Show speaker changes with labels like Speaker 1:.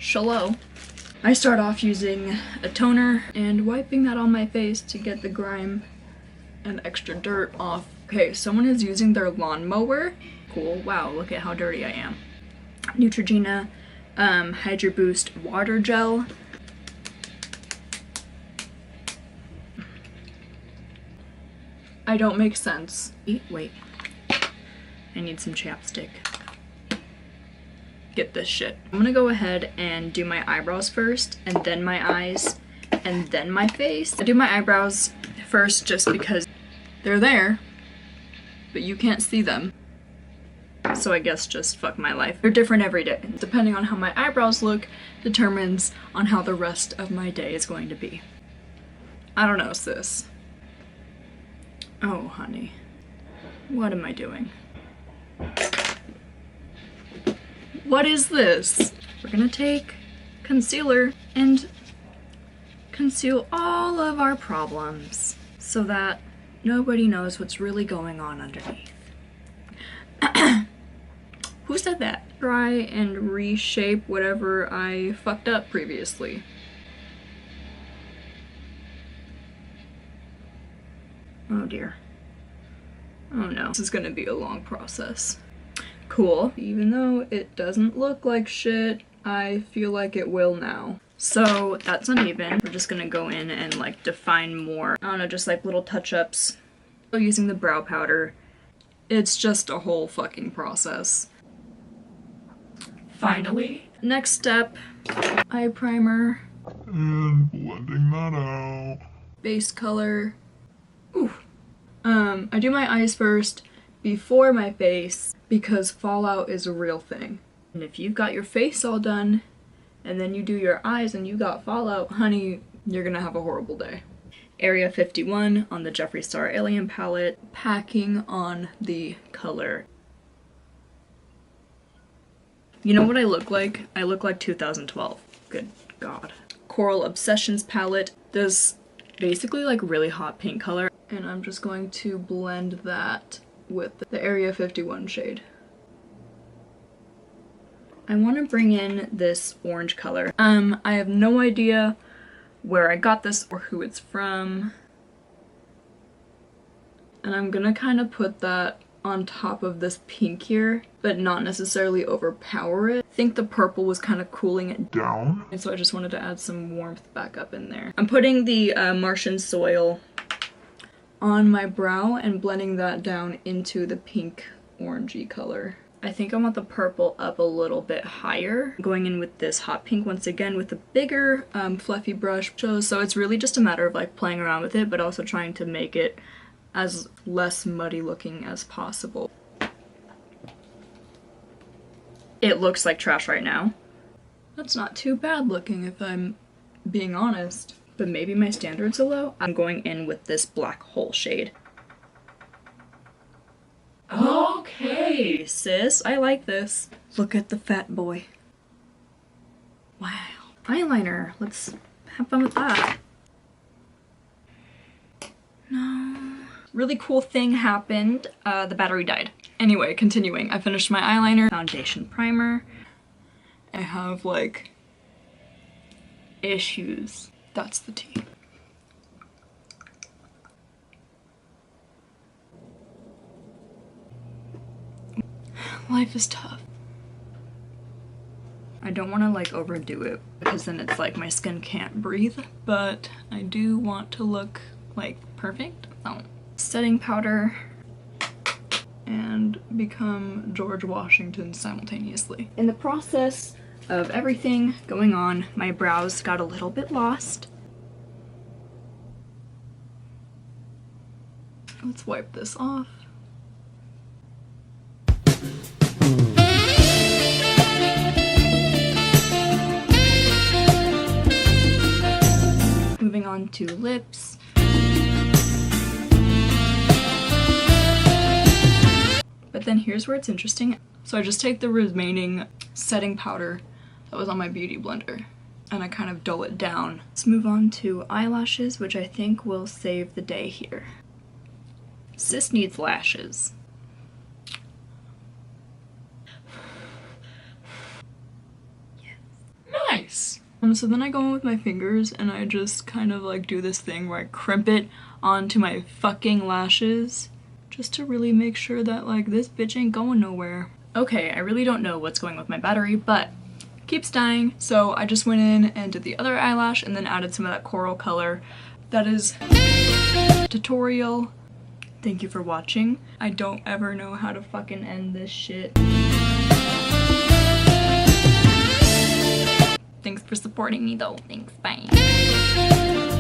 Speaker 1: Shallow. I start off using a toner and wiping that on my face to get the grime and extra dirt off. Okay, someone is using their lawnmower. Cool. Wow, look at how dirty I am. Neutrogena Hydro Boost water gel. I don't make sense. Wait. I need some chapstick. Get this shit. I'm gonna go ahead and do my eyebrows first, and then my eyes, and then my face. I do my eyebrows first just because they're there, but you can't see them. So I guess just fuck my life. They're different every day. Depending on how my eyebrows look determines on how the rest of my day is going to be. I don't know, sis. Oh, honey. What am I doing? What is this? We're gonna take concealer and conceal all of our problems so that nobody knows what's really going on underneath. Who said that? Try and reshape whatever I fucked up previously. Oh dear. Oh no. This is gonna be a long process. Cool. Even though it doesn't look like shit, I feel like it will now. So that's uneven. We're just gonna go in and like define more. I don't know, just like little touch-ups. Using the brow powder. It's just a whole fucking process. Finally. Next step, eye primer.
Speaker 2: And blending that out.
Speaker 1: Base color. Ooh. I do my eyes first before my face because fallout is a real thing. And if you've got your face all done and then you do your eyes and you got fallout, honey, you're gonna have a horrible day. Area 51 on the Jeffree Star Alien palette, packing on the color. You know what I look like? I look like 2012. Good God. Coral Obsessions palette. This basically like really hot pink color. And I'm just going to blend that with the Area 51 shade. I want to bring in this orange color. I have no idea where I got this or who it's from. And I'm gonna kind of put that on top of this pink here, but not necessarily overpower it. I think the purple was kind of cooling it
Speaker 2: Down.
Speaker 1: and so I just wanted to add some warmth back up in there. I'm putting the Martian soil on my brow and blending that down into the pink orangey color. I think I want the purple up a little bit higher. Going in with this hot pink once again with a bigger fluffy brush. So it's really just a matter of like playing around with it, but also trying to make it as less muddy looking as possible. It looks like trash right now. That's not too bad looking if I'm being honest. But maybe my standards are low. I'm going in with this black hole shade. Okay, sis, I like this. Look at the fat boy. Wow. Eyeliner, let's have fun with that. No. Really cool thing happened. The battery died. Anyway, continuing. I finished my eyeliner. Foundation primer. I have like issues. That's the tea. Life is tough. I don't want to like overdo it because then it's like my skin can't breathe, but I do want to look like perfect. So, setting powder and become George Washington simultaneously. In the process of everything going on, my brows got a little bit lost. Let's wipe this off. Moving on to lips. But then here's where it's interesting. So I just take the remaining setting powder that was on my beauty blender and I kind of dull it down. Let's move on to eyelashes, which I think will save the day here. Sis needs lashes. Yes. So then I go in with my fingers and I just kind of like do this thing where I crimp it onto my fucking lashes just to really make sure that like this bitch ain't going nowhere. Okay, I really don't know what's going with my battery, but keeps dying. So I just went in and did the other eyelash and then added some of that coral color. That is tutorial. Thank you for watching. I don't ever know how to fucking end this shit. Thanks for supporting me though. Thanks, bye.